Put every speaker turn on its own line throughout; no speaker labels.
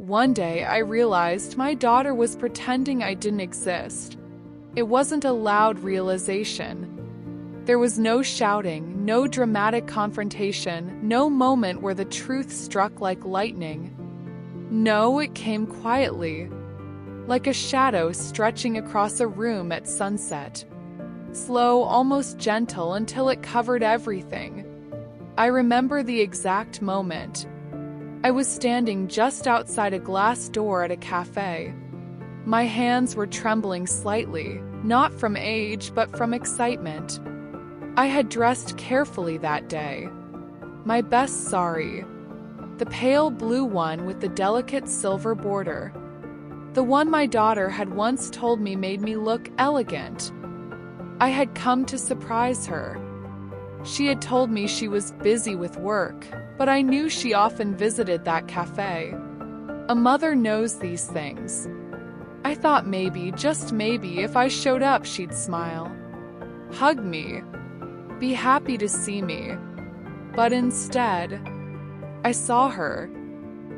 One day, I realized my daughter was pretending I didn't exist. It wasn't a loud realization. There was no shouting, no dramatic confrontation, no moment where the truth struck like lightning. No, it came quietly, like a shadow stretching across a room at sunset. Slow, almost gentle, until it covered everything. I remember the exact moment. I was standing just outside a glass door at a cafe. My hands were trembling slightly, not from age but from excitement. I had dressed carefully that day. My best sari, the pale blue one with the delicate silver border. The one my daughter had once told me made me look elegant. I had come to surprise her. She had told me she was busy with work, but I knew she often visited that cafe. A mother knows these things. I thought maybe, just maybe, if I showed up she'd smile, hug me, be happy to see me. But instead, I saw her.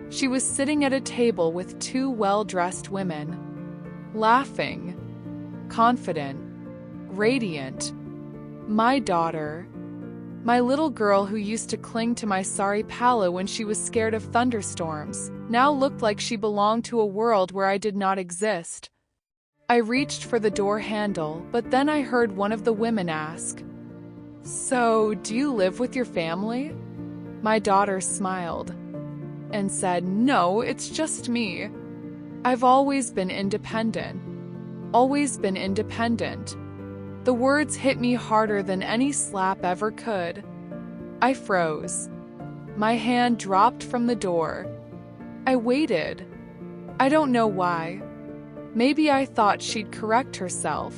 She was sitting at a table with two well-dressed women, laughing, confident, radiant. My daughter, my little girl who used to cling to my sari pala when she was scared of thunderstorms, now looked like she belonged to a world where I did not exist. I reached for the door handle, but then I heard one of the women ask, "So, do you live with your family?" My daughter smiled and said, "No, it's just me. I've always been independent. Always been independent." The words hit me harder than any slap ever could. I froze. My hand dropped from the door. I waited. I don't know why. Maybe I thought she'd correct herself.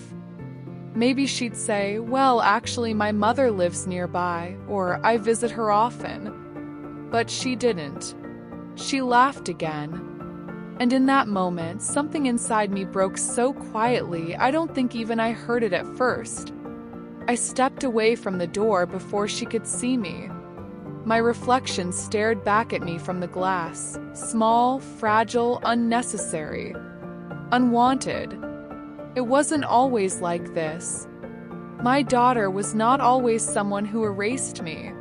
Maybe she'd say, "Well, actually, my mother lives nearby," or "I visit her often." But she didn't. She laughed again. And in that moment, something inside me broke so quietly I don't think even I heard it at first. I stepped away from the door before she could see me. My reflection stared back at me from the glass, small, fragile, unnecessary, unwanted. It wasn't always like this. My daughter was not always someone who erased me.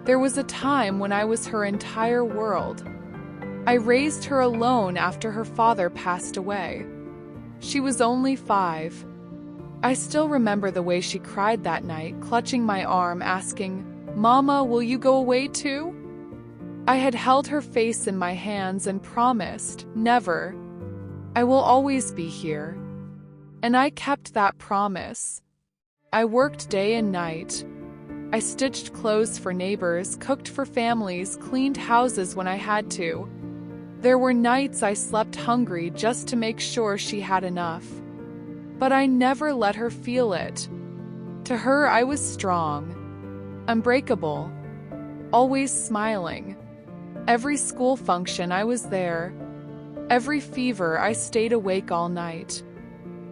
There was a time when I was her entire world. I raised her alone after her father passed away. She was only 5. I still remember the way she cried that night, clutching my arm, asking, "Mama, will you go away too?" I had held her face in my hands and promised, never. I will always be here. And I kept that promise. I worked day and night. I stitched clothes for neighbors, cooked for families, cleaned houses when I had to. There were nights I slept hungry just to make sure she had enough. But I never let her feel it. To her, I was strong, unbreakable, always smiling. Every school function, I was there. Every fever, I stayed awake all night.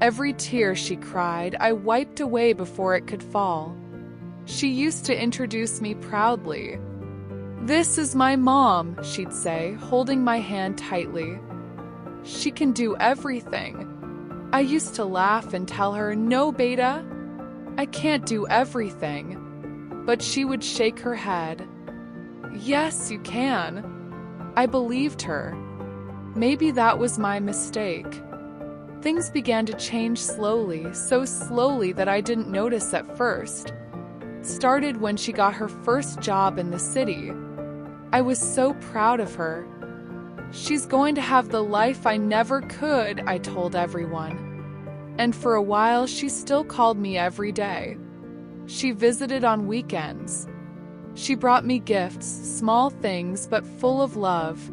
Every tear she cried, I wiped away before it could fall. She used to introduce me proudly. "This is my mom," she'd say, holding my hand tightly. "She can do everything." I used to laugh and tell her, "No, Beta, I can't do everything." But she would shake her head. "Yes, you can." I believed her. Maybe that was my mistake. Things began to change slowly, so slowly that I didn't notice at first. Started when she got her first job in the city. I was so proud of her. "She's going to have the life I never could," I told everyone. And for a while, she still called me every day. She visited on weekends. She brought me gifts, small things but full of love.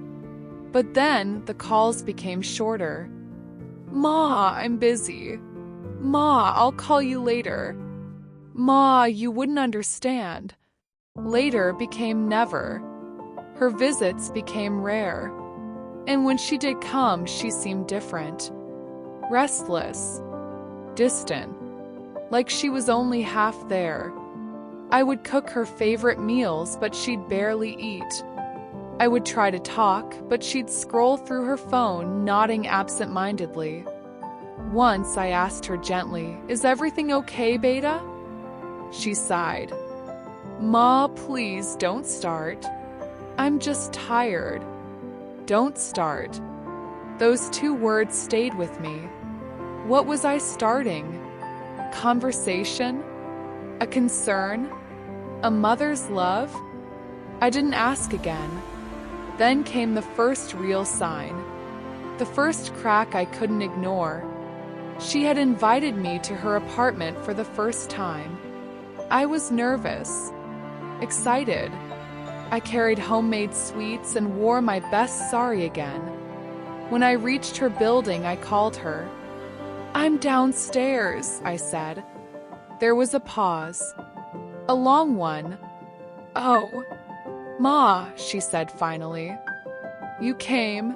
But then, the calls became shorter. "Ma, I'm busy." "Ma, I'll call you later." "Ma, you wouldn't understand." Later became never. Her visits became rare. And when she did come, she seemed different. Restless. Distant. Like she was only half there. I would cook her favorite meals, but she'd barely eat. I would try to talk, but she'd scroll through her phone, nodding absent-mindedly. Once I asked her gently, "Is everything okay, Beta?" She sighed. "Ma, please don't start. I'm just tired." Don't start. Those two words stayed with me. What was I starting? Conversation? A concern? A mother's love? I didn't ask again. Then came the first real sign. The first crack I couldn't ignore. She had invited me to her apartment for the first time. I was nervous, excited. I carried homemade sweets and wore my best sari again. When I reached her building, I called her. "I'm downstairs," I said. There was a pause. A long one. "Oh, Ma," she said finally. "You came?"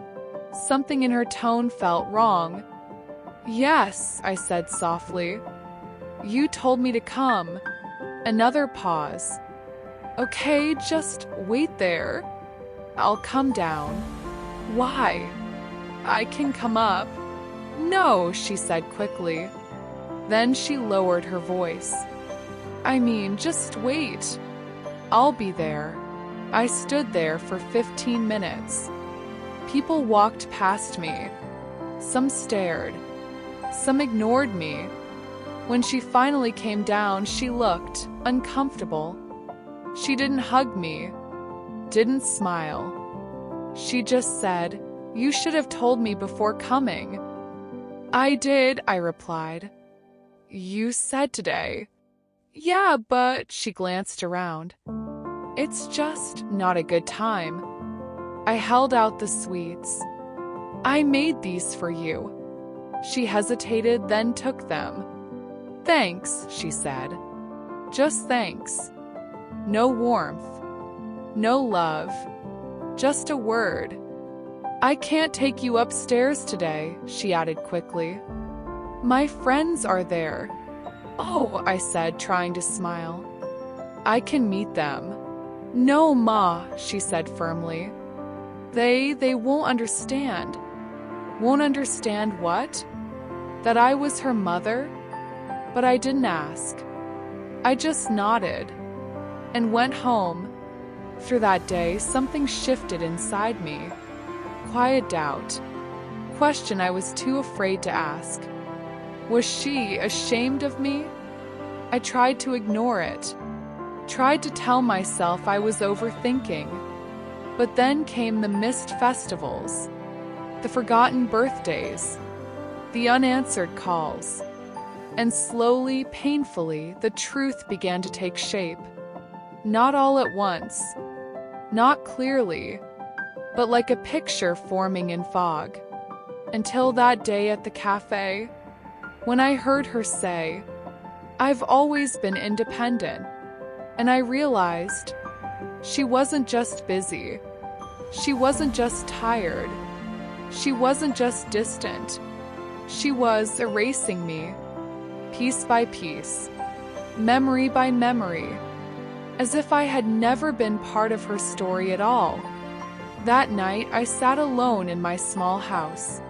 Something in her tone felt wrong. "Yes," I said softly. "You told me to come." Another pause. "Okay, just wait there. I'll come down." "Why?" "I can come up." "No," she said quickly. Then she lowered her voice. "I mean, just wait. I'll be there." I stood there for 15 minutes. People walked past me. Some stared. Some ignored me. When she finally came down, she looked uncomfortable. She didn't hug me, didn't smile. She just said, "You should have told me before coming." "I did," I replied. "You said today." "Yeah, but," she glanced around. "It's just not a good time." I held out the sweets. "I made these for you." She hesitated, then took them. "Thanks," she said. "Just thanks." No warmth. No love. Just a word. "I can't take you upstairs today," she added quickly. "My friends are there." "Oh," I said, trying to smile. "I can meet them." "No, Ma," she said firmly. They won't understand." "Won't understand what?" That I was her mother? But I didn't ask. I just nodded and went home. Through that day, something shifted inside me. Quiet doubt. Question I was too afraid to ask. Was she ashamed of me? I tried to ignore it. Tried to tell myself I was overthinking. But then came the missed festivals, the forgotten birthdays, the unanswered calls. And slowly, painfully, the truth began to take shape. Not all at once, not clearly, but like a picture forming in fog. Until that day at the cafe, when I heard her say, "I've always been independent," and I realized she wasn't just busy. She wasn't just tired. She wasn't just distant. She was erasing me, piece by piece, memory by memory, as if I had never been part of her story at all. That night, I sat alone in my small house,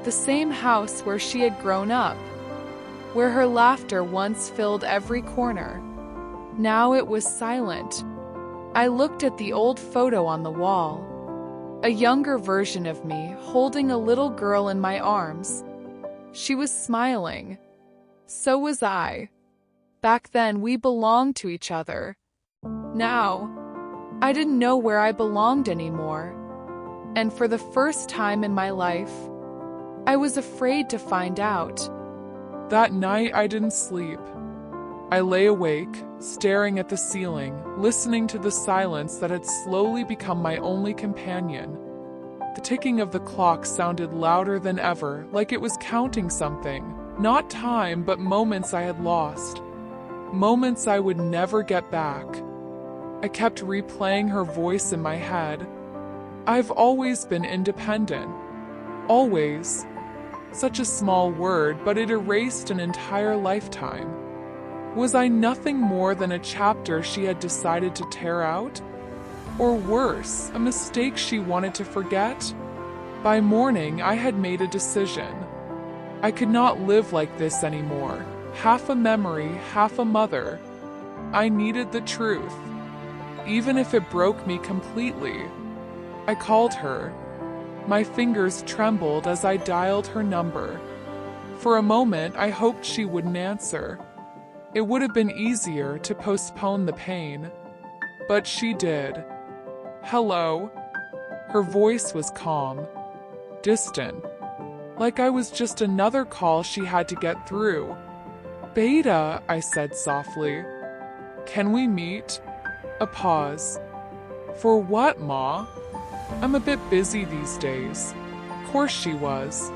the same house where she had grown up, where her laughter once filled every corner. Now it was silent. I looked at the old photo on the wall, a younger version of me holding a little girl in my arms. She was smiling. So was I. Back then, we belonged to each other. Now, I didn't know where I belonged anymore. And for the first time in my life, I was afraid to find out.
That night, I didn't sleep. I lay awake, staring at the ceiling, listening to the silence that had slowly become my only companion. The ticking of the clock sounded louder than ever, like it was counting something. Not time, but moments I had lost. Moments I would never get back. I kept replaying her voice in my head. "I've always been independent. Always." Such a small word, but it erased an entire lifetime. Was I nothing more than a chapter she had decided to tear out? Or worse, a mistake she wanted to forget? By morning, I had made a decision. I could not live like this anymore. Half a memory, half a mother. I needed the truth, even if it broke me completely. I called her. My fingers trembled as I dialed her number. For a moment, I hoped she wouldn't answer. It would have been easier to postpone the pain. But she did. Hello. Her voice was calm, distant, like I was just another call she had to get through. Beta, I said softly. Can we meet? A pause. For what, Ma? I'm a bit busy these days. Of course she was.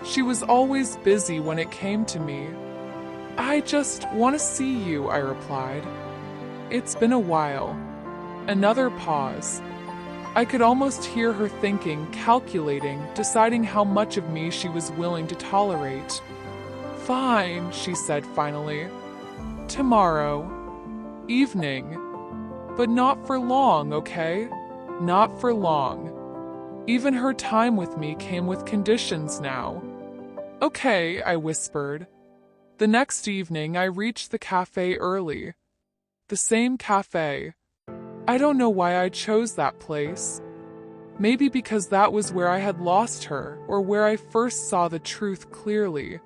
She was always busy when it came to me. I just want to see you, I replied. It's been a while. Another pause. I could almost hear her thinking, calculating, deciding how much of me she was willing to tolerate. Fine, she said finally. Tomorrow. Evening. But not for long, okay? Not for long. Even her time with me came with conditions now. Okay, I whispered. The next evening, I reached the cafe early. The same cafe. I don't know why I chose that place. Maybe because that was where I had lost her, or where I first saw the truth clearly.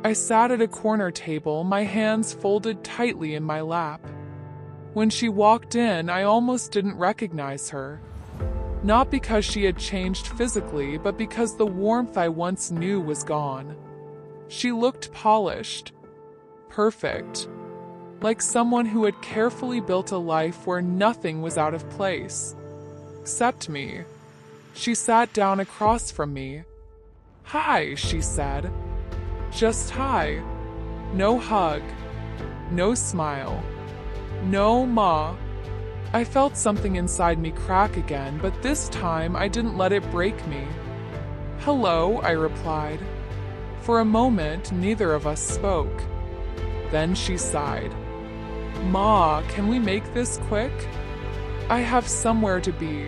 I sat at a corner table, my hands folded tightly in my lap. When she walked in, I almost didn't recognize her. Not because she had changed physically, but because the warmth I once knew was gone. She looked polished, perfect, like someone who had carefully built a life where nothing was out of place. Except me. She sat down across from me. Hi, she said. Just hi. No hug. No smile. No ma. I felt something inside me crack again, but this time I didn't let it break me. Hello, I replied. For a moment, neither of us spoke. Then she sighed. Ma, can we make this quick? I have somewhere to be.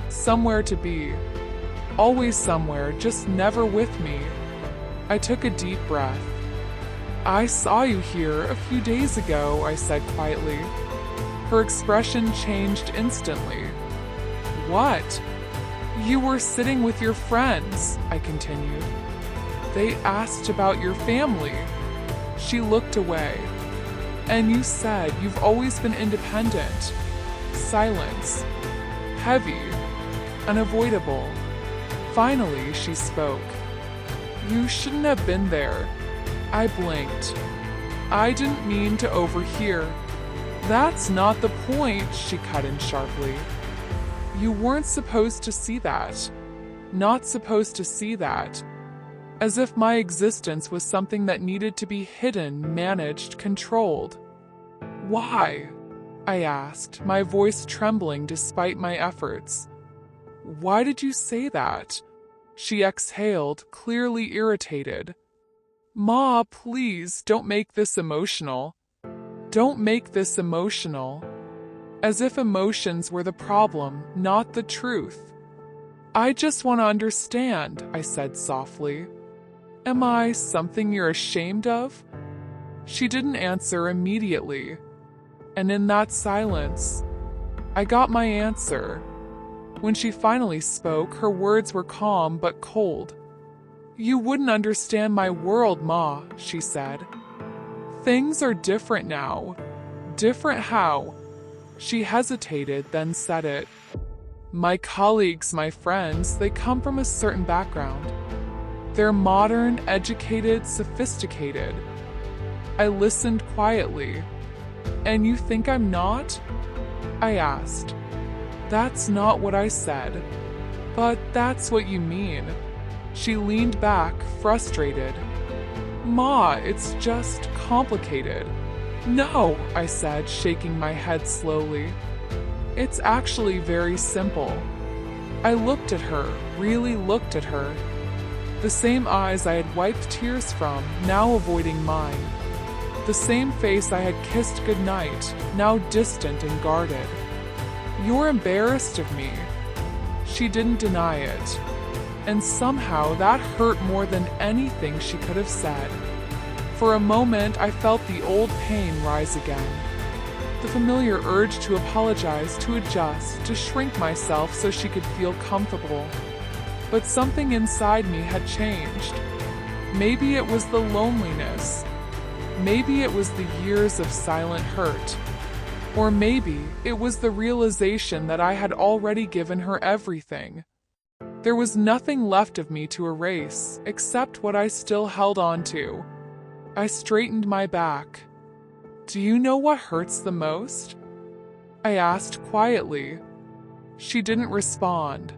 Somewhere to be. Always somewhere, just never with me. I took a deep breath. I saw you here a few days ago, I said quietly. Her expression changed instantly. What? You were sitting with your friends, I continued. They asked about your family. She looked away. And you said you've always been independent. Silence. Heavy. Unavoidable. Finally, she spoke. You shouldn't have been there. I blinked. I didn't mean to overhear. That's not the point, she cut in sharply. You weren't supposed to see that. Not supposed to see that. As if my existence was something that needed to be hidden, managed, controlled. Why? I asked, my voice trembling despite my efforts. Why did you say that? She exhaled, clearly irritated. Ma, please, don't make this emotional. Don't make this emotional. As if emotions were the problem, not the truth. I just want to understand, I said softly. Am I something you're ashamed of? She didn't answer immediately. And in that silence, I got my answer. When she finally spoke, her words were calm but cold. You wouldn't understand my world, Ma, she said. Things are different now. Different how? She hesitated, then said it. My colleagues, my friends, they come from a certain background. They're modern, educated, sophisticated. I listened quietly. And you think I'm not? I asked. That's not what I said. But that's what you mean. She leaned back, frustrated. Ma, it's just complicated. No, I said, shaking my head slowly. It's actually very simple. I looked at her, really looked at her. The same eyes I had wiped tears from, now avoiding mine. The same face I had kissed goodnight, now distant and guarded. "You're embarrassed of me." She didn't deny it, and somehow that hurt more than anything she could have said. For a moment, I felt the old pain rise again. The familiar urge to apologize, to adjust, to shrink myself so she could feel comfortable. But something inside me had changed. Maybe it was the loneliness. Maybe it was the years of silent hurt. Or maybe it was the realization that I had already given her everything. There was nothing left of me to erase, except what I still held on to. I straightened my back. "Do you know what hurts the most?" I asked quietly. She didn't respond.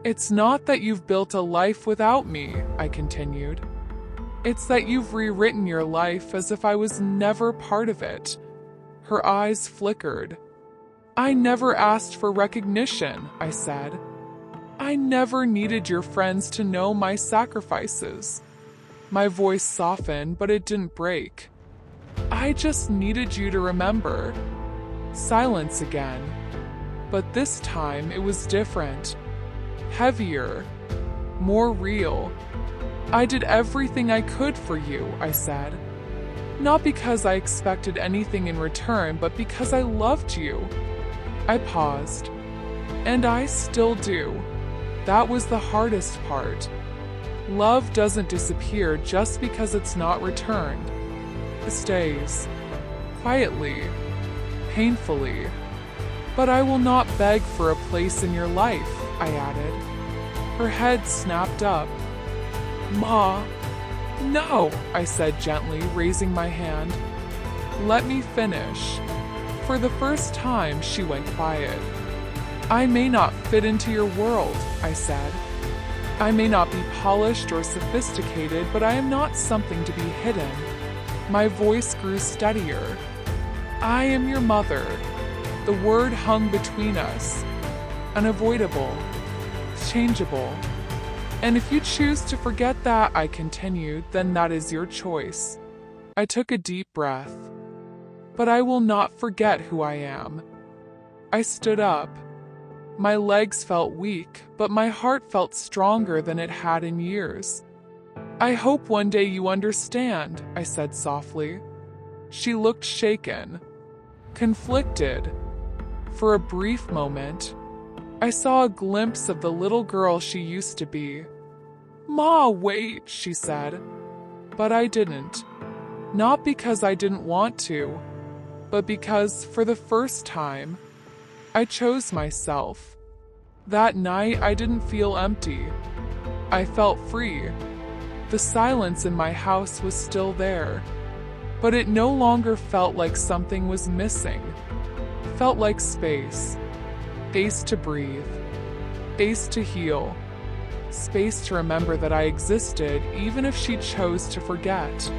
"It's not that you've built a life without me," I continued. "It's that you've rewritten your life as if I was never part of it." Her eyes flickered. "I never asked for recognition," I said. "I never needed your friends to know my sacrifices." My voice softened, but it didn't break. "I just needed you to remember." Silence again. But this time it was different. Heavier. More real. "I did everything I could for you," I said. "Not because I expected anything in return, but because I loved you." I paused. "And I still do." That was the hardest part. Love doesn't disappear just because it's not returned. It stays. Quietly. Painfully. "But I will not beg for a place in your life," I added. Her head snapped up. "Ma." "No," I said gently, raising my hand. "Let me finish." For the first time, she went quiet. "I may not fit into your world," I said. "I may not be polished or sophisticated, but I am not something to be hidden." My voice grew steadier. "I am your mother." The word hung between us. Unavoidable. Changeable. "And if you choose to forget that," I continued, "then that is your choice." I took a deep breath. "But I will not forget who I am." I stood up. My legs felt weak, but my heart felt stronger than it had in years. "I hope one day you understand," I said softly. She looked shaken, conflicted. For a brief moment, I saw a glimpse of the little girl she used to be. "Ma, wait," she said. But I didn't. Not because I didn't want to, but because, for the first time, I chose myself. That night, I didn't feel empty. I felt free. The silence in my house was still there, but it no longer felt like something was missing. It felt like space. Space to breathe. Space to heal. Space to remember that I existed even if she chose to forget.